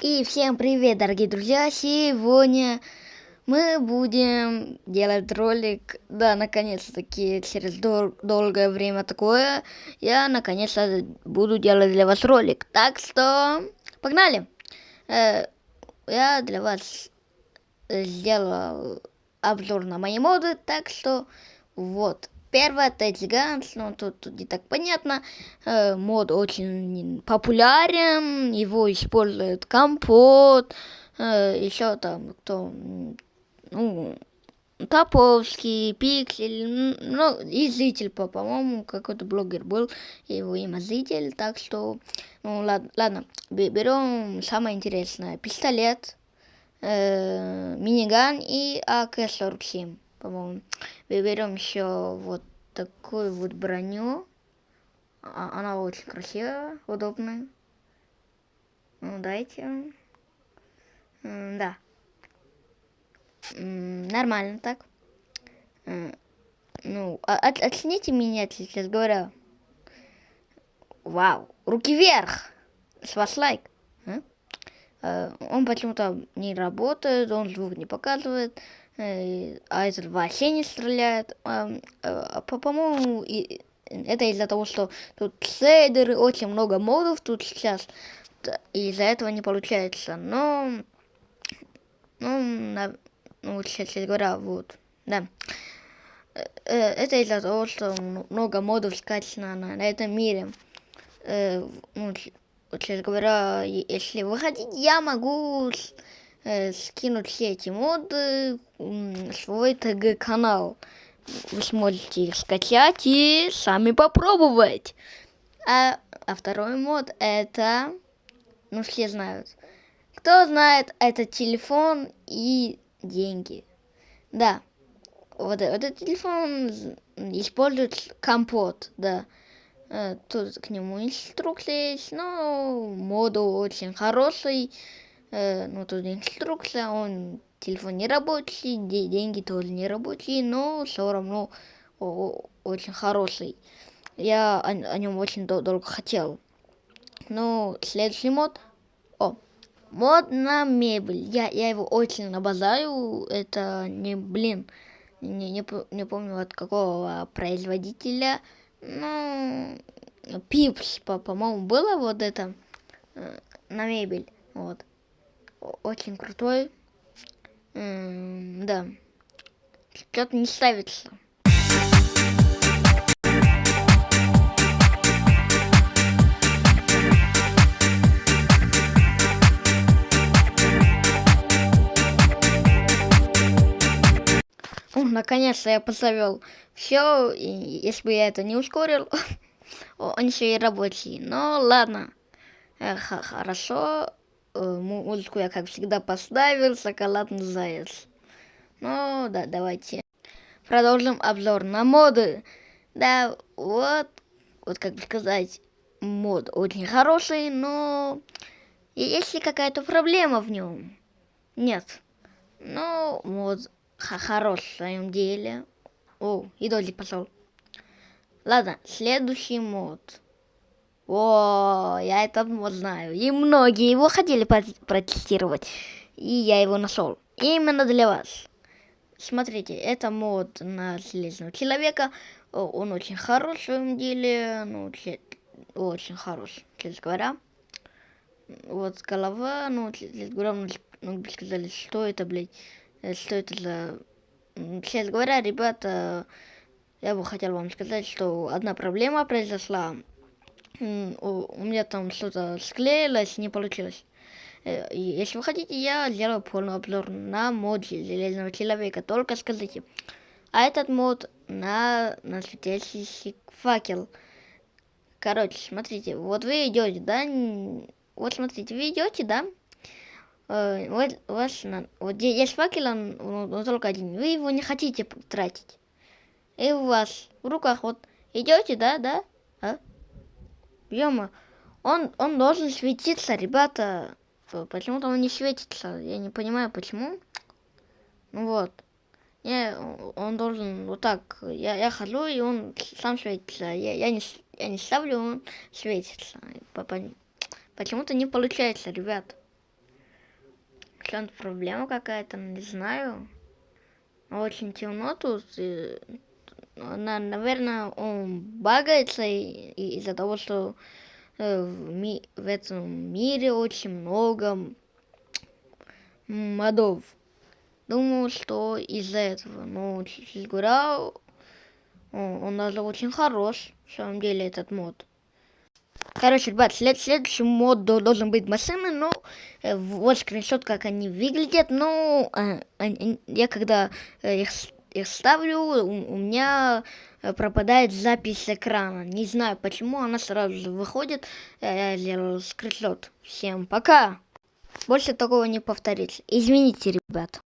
И всем привет, дорогие друзья! Сегодня мы будем делать ролик. Да, наконец-таки, через долгое время такое, я наконец-то буду делать для вас ролик. Так что, погнали! Я для вас сделал обзор на мои моды, так что вот. Первое это гигант, но тут не так понятно. Мод очень популярен, его использует Компот, еще там кто, Топовский, Пиксель, ну и Зритель, по-моему, какой-то блогер был, его имя Зритель, так что, ладно, берем самое интересное. Пистолет, миниган и АК-47, по-моему. Берем еще вот такую вот броню. Она очень красивая, удобная. Ну, дайте. Да. Нормально так. Ну, оцените меня, сейчас говорю. Вау, руки вверх! С вас лайк. Он почему-то не работает, он звук не показывает, а этот вообще не стреляет. По-моему, это из-за того, что тут шейдеры, очень много модов тут сейчас, и из-за этого не получается. Но, честно говоря, вот, да. Это из-за того, что много модов скачано на этом мире. Честно говоря, если вы хотите, я могу скинуть все эти моды в свой ТГ-канал. Вы сможете их скачать и сами попробовать. А второй мод это, все знают. Кто знает, это телефон и деньги. Да, вот этот телефон использует Компот, да. Тут к нему инструкция есть, но моду очень хороший. Тут инструкция, он телефон не рабочий, деньги тоже не рабочие, но все равно очень хороший. Я о нем очень долго хотел. Ну, следующий мод. Мод на мебель. Я его очень обожаю. Это не помню от какого производителя. Пипс, по-моему, было вот это на мебель. Вот. Очень крутой. Да. Что-то не ставится. Наконец-то я поставил все, и если бы я это не ускорил, он еще и рабочий. Но ладно, хорошо, музыку я, как всегда, поставил, шоколадный заяц. Ну, да, давайте продолжим обзор на моды. Да, вот как бы сказать, мод очень хороший, но есть ли какая-то проблема в нем? Нет. Ну, мод хорош в своем деле. И дождик пошел. Ладно, следующий мод. Я этот мод знаю. И многие его хотели протестировать. И я его нашел. Именно для вас. Смотрите, это мод на Железного Человека. Он очень хорош в своем деле. Очень хорош, честно говоря. Вот голова, честно говоря, многие сказали, что это, блядь. Что это за... Честно говоря, ребята, я бы хотел вам сказать, что одна проблема произошла. У меня там что-то склеилось, не получилось. Если вы хотите, я сделаю полный обзор на мод Железного Человека. Только скажите. А этот мод на светящийся факел. Короче, смотрите, вот вы идете, да? Вот смотрите, вы идете, да? Вот есть факел, он только один. Вы его не хотите тратить. И у вас в руках вот идете, да? Он должен светиться, ребята. Почему-то он не светится. Я не понимаю, почему. Он должен вот так. Я хожу, и он сам светится. Я не ставлю, он светится. Почему-то не получается, ребят. чем проблема какая-то, не знаю. Очень темно тут. Наверное, он багается из-за того, что в этом мире очень много модов. Думаю, что из-за этого. Но, честно говоря, он даже очень хорош, в самом деле, этот мод. Короче, ребят, следующий мод должен быть машины, но вот скриншот, как они выглядят, но я когда их ставлю, у меня пропадает запись экрана. Не знаю почему, она сразу же выходит, я сделал скриншот. Всем пока! Больше такого не повторится. Извините, ребят.